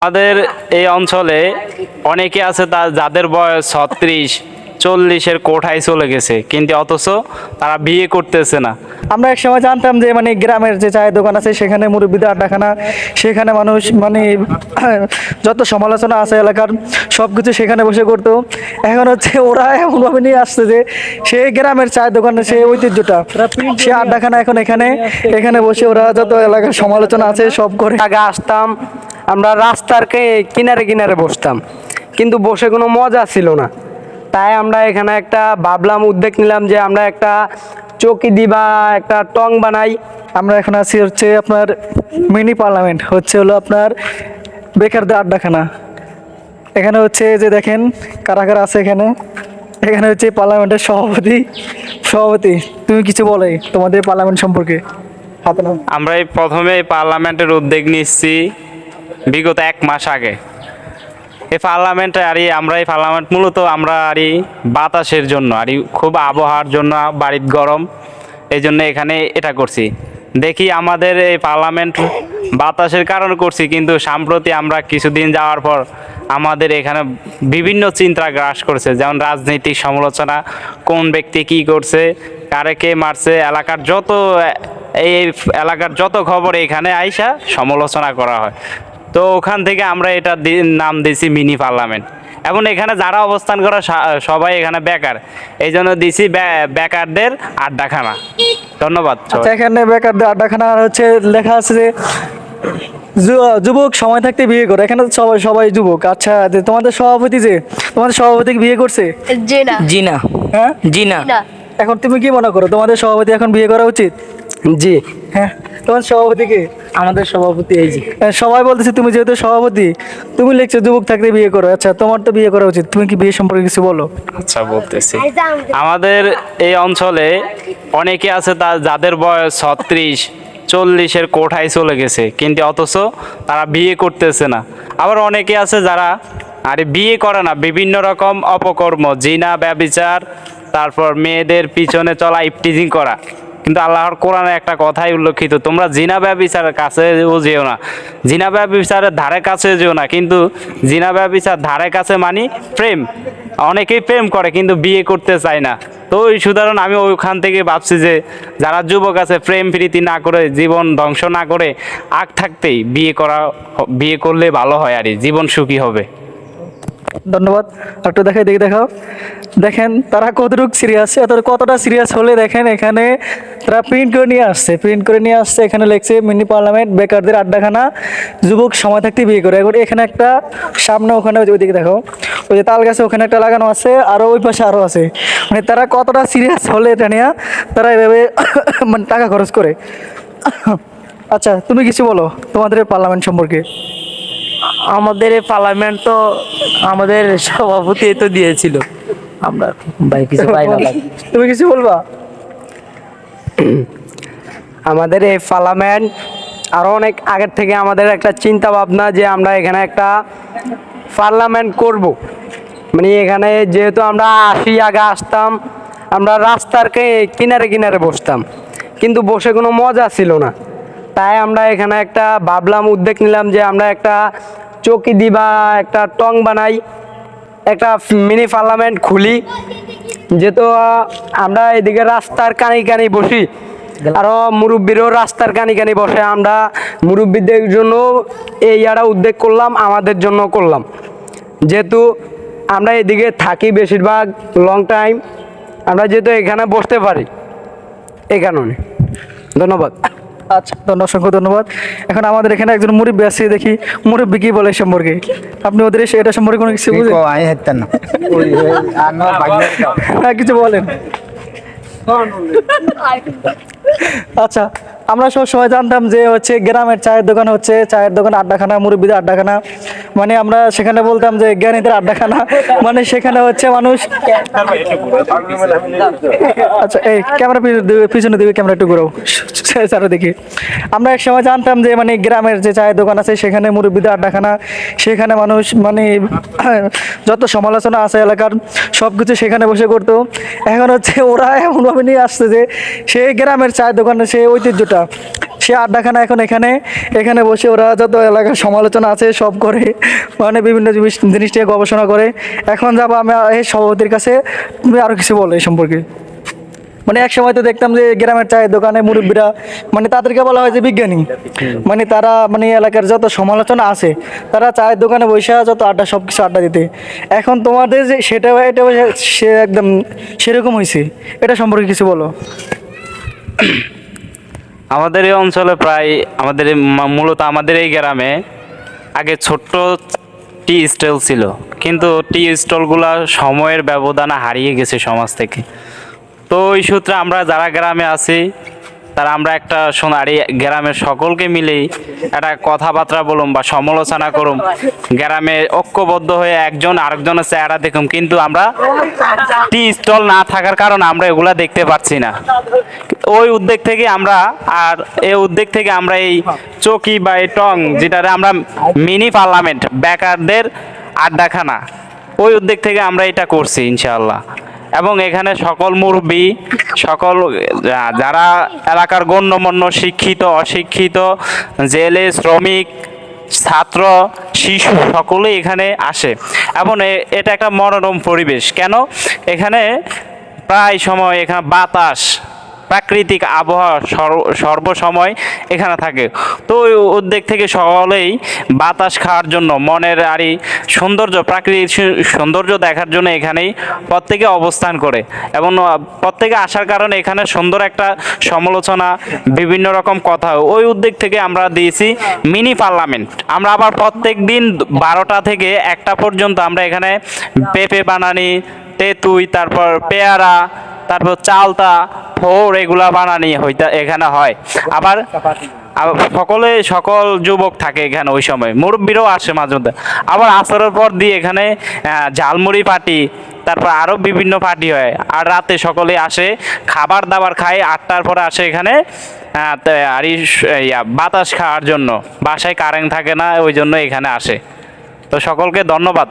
আমাদের এই অঞ্চলে অনেকে আছে যাদের বয়স 36-40-এর কোঠায় চলে গেছে, কিন্তু অথচ তারা বিয়ে করতেছে না। আমরা এক সময় জানতাম যে গ্রামের যে চায়ের দোকান আছে সেখানে মুরব্বীদের আড্ডাখানা, সেখানে মানুষ যত সমালোচনা আছে এলাকার সব কিছু সেখানে বসে করতো। এখন হচ্ছে ওরা এমনভাবে নিয়ে আসছে যে সেই গ্রামের চায়ের দোকানে সেই ঐতিহ্যটা, সে আড্ডাখানা এখন এখানে এখানে বসে ওরা যত এলাকার সমালোচনা আছে সব করে। আগে আসতাম আমরা রাস্তার কিনারে কিনারে বসতাম, কিন্তু বসে কোনো মজা ছিল না। তাই আমরা এখানে একটা ভাবলাম, উদ্যোগ নিলাম যে আমরা একটা চৌকি দিবা একটা টং বানাই। আমরা এখন আছি হচ্ছে আপনার মিনি পার্লামেন্ট, হলো আপনার বেকারদের আড্ডাখানা। এখানে হচ্ছে যে দেখেন কারা কারা আছে এখানে। এখানে হচ্ছে পার্লামেন্টের সভাপতি। তুমি কিছু বলে তোমাদের পার্লামেন্ট সম্পর্কে? হাতে নাও। আমরা এই প্রথমে এই পার্লামেন্টের উদ্যোগ নিচ্ছি বিগত 1 মাস আগে। এই পার্লামেন্টে আমরা এই পার্লামেন্ট মূলত আমরা বাতাসের জন্য খুব আবহাওয়ার জন্য, বাড়ির গরম, এই জন্য এখানে এটা করছি। দেখি আমাদের এই পার্লামেন্ট বাতাসের কারণে করছি, কিন্তু সম্প্রতি আমরা কিছুদিন যাওয়ার পর আমাদের এখানে বিভিন্ন চিন্তা গ্রাস করছে, যেমন রাজনৈতিক সমালোচনা, কোন ব্যক্তি কি করছে, কারে কে মারছে, এই এলাকার যত খবর এখানে আইসা সমালোচনা করা হয়। তো ওখান থেকে আমরা এটা নাম দিয়েছি মিনি পার্লামেন্ট। এখন এখানে যারা অবস্থান করে সবাই এখানে বেকার, এই জন্য দিছি বেকারদের আড্ডাখানা। ধন্যবাদ। আচ্ছা, এখানে বেকারদের আড্ডাখানা হচ্ছে লেখা আছে যে যুবক সময় থাকতে বিয়ে করে। এখানে তো সবাই যুবক। আচ্ছা, তোমাদের সভাপতি বিয়ে করছে? জি না। হ্যাঁ, জি না। এখন তুমি কি মনে করো তোমাদের সভাপতি এখন বিয়ে করা উচিত? জি। হ্যাঁ, তোমার সভাপতি কে? আমাদের সভাপতি এই যে। সবাই বলতেছে তুমি যেহেতু সভাপতি, তুমি লিখছো যুবক থাকতে বিয়ে করো। আচ্ছা, তোমার তো বিয়ে করা উচিত। তুমি কি বিয়ে সম্পর্কে কিছু বলো? আচ্ছা, বলতেছি। আমাদের এই অঞ্চলে অনেকে আছে যাদের বয়স 36-40-এর কোঠায় চলে গেছে, কিন্তু অথচ তারা বিয়ে করতেছে না। আবার অনেকে আছে যারা বিয়ে করে না, বিভিন্ন রকম অপকর্ম, জিনা, ব্যভিচার, তারপর মেয়েদের পিছনে চলা, ইফটিজিং করা। কিন্তু আল্লাহর কোরআনে একটা কথাই উল্লেখিত, তোমরা জিনা ব্যভিচারের কাছেও যেও না, জিনা ব্যভিচারের ধারে কাছে যেও না। কিন্তু জিনা ব্যভিচার ধারে কাছে মানে প্রেম। অনেকেই প্রেম করে কিন্তু বিয়ে করতে চায় না। তো ওই সুতরাং আমি ওইখান থেকে ভাবছি যে যারা যুবক আছে প্রেম প্রীতি না করে, জীবন ধ্বংস না করে থাকতেই বিয়ে করলে ভালো হয়, জীবন সুখী হবে। ধন্যবাদ। একটু দেখাও দেখেন তারা কতটুকু সিরিয়াস, কতটা সিরিয়াস হলে দেখেন এখানে তারা প্রিন্ট করে নিয়ে আসছে। এখানে লিখছে মিনি পার্লামেন্ট, বেকারদের আড্ডাখানা, যুবক সময় থাকতে বিয়ে করে। এখানে একটা সামনে, ওখানে ওইদিকে দেখো, ওই যে তাল গাছে ওখানে একটা লাগানো আছে, আরও ওই পাশে আরও আছে। তারা কতটা সিরিয়াস হলে এটা নিয়ে তারা এভাবে টাকা খরচ করে। আচ্ছা, তুমি কিছু বলো তোমাদের পার্লামেন্ট সম্পর্কে। আমাদের এই পার্লামেন্ট তো আমাদের সভাপতি তো দিয়েছিল, আমরা ভাই কিছু পাই না। তুমি কিছু বলবা? আমাদের এই পার্লামেন্ট আরও অনেক আগের থেকে আমাদের একটা চিন্তা ভাবনা যে আমরা এখানে একটা পার্লামেন্ট করব। এখানে যেহেতু আমরা আগে আসতাম আমরা রাস্তার কিনারে কিনারে বসতাম, কিন্তু বসে কোনো মজা ছিল না। তাই আমরা এখানে একটা ভাবলাম, উদ্যোগ নিলাম যে আমরা একটা চৌকি দিবা একটা টং বানাই, একটা মিনি পার্লামেন্ট খুলি। যেহেতু আমরা এদিকে রাস্তার কানি বসি, আরও মুরব্বীরও রাস্তার কানি বসে, আমরা মুরব্বীদের জন্য এই উদ্যোগ করলাম, আমাদের জন্য করলাম। যেহেতু আমরা এদিকে থাকি বেশিরভাগ লং টাইম, আমরা যেহেতু এখানে বসতে পারি, এই কারণে। ধন্যবাদ। আচ্ছা, অসংখ্য ধন্যবাদ। এখন আমাদের এখানে একজন মুরব্বী আছে, দেখি মুরব্বী কি বলে সম্পর্কে। আপনি ওদের এটা সম্পর্কে কোনো কিছু বুঝেন? হ্যাঁ, কিছু বলেন। আচ্ছা, আমরা সব সময় জানতাম যে হচ্ছে গ্রামের চায়ের দোকান আড্ডাখানা, মুরব্বীদের আড্ডাখানা, আমরা সেখানে বলতাম যে জ্ঞানীদের আড্ডাখানা, সেখানে হচ্ছে মানুষ। আচ্ছা, এই ক্যামেরা পিছনে দিকে ক্যামেরা একটু ঘুরাও স্যার, দেখি। আমরা এক সময় জানতাম যে গ্রামের যে চায়ের দোকান আছে সেখানে মুরব্বীদের আড্ডাখানা, সেখানে মানুষ যত সমালোচনা আছে এলাকার সব কিছু সেখানে বসে করতো। এখন হচ্ছে ওরা এমনভাবে নিয়ে আসছে যে সেই গ্রামের চায়ের দোকানের সেই ঐতিহ্যটা, সে আড্ডাখানা এখন এখানে এখানে বসে ওরা যত এলাকার সমালোচনা আছে সব করে, মানে বিভিন্ন জিনিস নিয়ে গবেষণা করে। এখন যাবো আমি এই সভাপতির কাছে, তুমি আরও কিছু বলো এই সম্পর্কে। মানে এক সময় তো দেখতাম যে গ্রামের চায়ের দোকানে মুরব্বীরা, মানে তাদেরকে বলা হয় যে বিজ্ঞানী, মানে তারা মানে এলাকার যত সমালোচনা আছে তারা চায়ের দোকানে বসে যত আড্ডা সব কিছু আড্ডা দিতে। এখন তোমাদের যে সেটা এটা সে একদম সেরকম হয়েছে, এটা সম্পর্কে কিছু বলো। আমাদের এই অঞ্চলে প্রায় আমাদের মূলত আমাদের এই গ্রামে আগে ছোট্ট টি স্টল ছিল, কিন্তু টি স্টলগুলো সময়ের ব্যবধানে হারিয়ে গেছে সমাজ থেকে। তো ওই সূত্রে আমরা যারা গ্রামে আছি তারা আমরা একটা সোনারি গ্রামের সকলকে মিলেই একটা কথাবার্তা বলুম বা সমালোচনা করুম, গ্রামে ঐক্যবদ্ধ হয়ে একজন আরেকজনের চেহারা দেখুম। কিন্তু আমরা টি স্টল না থাকার কারণে আমরা এগুলা দেখতে পাচ্ছি না। ওই উদ্যোগ থেকে আমরা এই উদ্যোগ থেকে আমরা এই চকি বা এই টং, যেটা আমরা মিনি পার্লামেন্ট বেকারদের আড্ডাখানা, ওই উদ্যোগ থেকে আমরা এটা করছি ইনশাআল্লাহ। এবং এখানে সকল মুরব্বী, সকল যারা এলাকার গণ্যমান্য শিক্ষিত অশিক্ষিত, জেলে শ্রমিক ছাত্র শিশু সকলেই এখানে আসে। এবং এটা একটা মনোরম পরিবেশ। কেন এখানে প্রায় সময় এখানে বাতাস, প্রাকৃতিক আবহাওয়া সর্বসময় এখানে থাকে। তো ওই উদ্যোগ থেকে সকলেই বাতাস খাওয়ার জন্য, মনের আরই সৌন্দর্য, প্রাকৃতিক সৌন্দর্য দেখার জন্য এখানেই প্রত্যেকে অবস্থান করে। এবং প্রত্যেকে আসার কারণে এখানে সুন্দর একটা সমালোচনা, বিভিন্ন রকম কথা, ওই উদ্যোগ থেকে আমরা দিয়েছি মিনি পার্লামেন্ট। আমরা আবার প্রত্যেক দিন 12টা থেকে 1টা পর্যন্ত আমরা এখানে পেঁপে বানানি, তেঁতুই, তারপর পেয়ারা, তারপর চালতা, ফোর, এগুলা বানানি এখানে হয়। আবার সকল যুবক থাকে এখানে, ওই সময় মুরব্বীরাও আসে মাঝে মধ্যে। আবার আসরের পর দিয়ে এখানে ঝালমুড়ি পার্টি, তারপর আরও বিভিন্ন পার্টি হয়। আর রাতে সকলে আসে খাবার দাবার খায়, 8টার পরে আসে এখানে আর বাতাস খাওয়ার জন্য। বাসায় কারেন্ট থাকে না, ওই জন্য এখানে আসে। তো সকলকে ধন্যবাদ।